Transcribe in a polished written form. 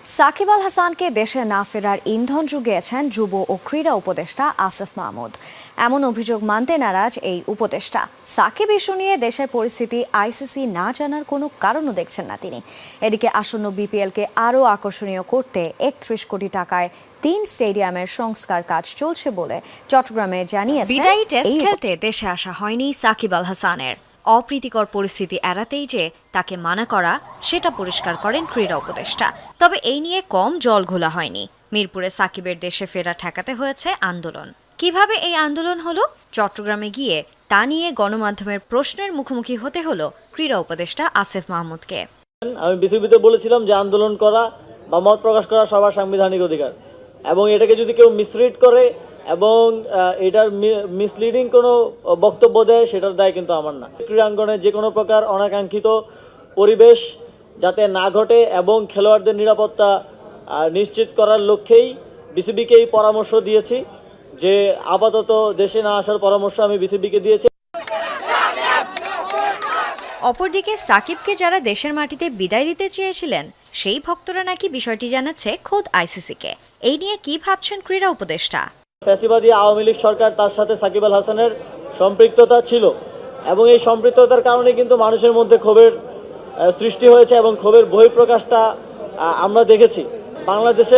সাকিব আল হাসানকে দেশে না ফেরার ইন্ধন জুগিয়েছেন যুব ও ক্রীড়া উপদেষ্টা আসিফ মাহমুদ। এমন অভিযোগ মানতে নারাজ এই উপদেষ্টা। সাকিব ইস্যু নিয়ে দেশের পরিস্থিতি আইসিসি না জানার কোনো কারণও দেখছেন না তিনি। এদিকে আসন্ন বিপিএলকে আরও আকর্ষণীয় করতে 31 কোটি টাকায় 3 স্টেডিয়ামের সংস্কার কাজ চলছে বলে চট্টগ্রামে জানিয়েছেন। বিদায়ী টেস্ট খেলতে দেশে আসা হয়নি সাকিব আল হাসানের। অপ্রীতিকর পরিস্থিতি এড়াতেই যে তাকে মানা করা, সেটা পরিষ্কার করেন ক্রীড়া উপদেষ্টা। তবে এই নিয়ে কম জল ঘোলা হয়নি। মিরপুরে সাকিবের দেশে ফেরা ঠেকাতে হয়েছে আন্দোলন। কিভাবে এই আন্দোলন হলো, চট্টগ্রামে গিয়ে তা নিয়ে গণমাধ্যমের প্রশ্নের মুখোমুখি হতে হলো ক্রীড়া উপদেষ্টা আসিফ মাহমুদকে। আমি বিসিবিতে বলেছিলাম যে আন্দোলন করা বা মত প্রকাশ করা সবার সাংবিধানিক অধিকার, এবং এটাকে যদি কেউ মিসরিড করে এবং এটার মিসলিডিং কোনো বক্তব্য দেয়, সেটার দায় কিন্তু আমার না। ক্রীড়াঙ্গনে যে কোনো প্রকার অনাকাঙ্ক্ষিত পরিবেশ যাতে না ঘটে এবং খেলোয়াড়দের নিরাপত্তা নিশ্চিত করার লক্ষ্যেই বিসিবিকে এই পরামর্শ দিয়েছি যে আপাতত দেশে না আসার পরামর্শ আমি বিসিবিকে দিয়েছি। অপরদিকে সাকিবকে যারা দেশের মাটিতে বিদায় দিতে চেয়েছিলেন, সেই ভক্তরা নাকি বিষয়টি জানাচ্ছে খোদ আইসিসিকে। এই নিয়ে কি ভাবছেন ক্রীড়া উপদেষ্টা? ফ্যাসিবাদী আওয়ামী লীগ সরকার, তার সাথে সাকিব আল হাসানের সম্পৃক্ততা ছিল এবং এই সম্পৃক্ততার কারণে কিন্তু মানুষের মধ্যে ক্ষোভের সৃষ্টি হয়েছে এবং ক্ষোভের বহিঃপ্রকাশটা আমরা দেখেছি। বাংলাদেশে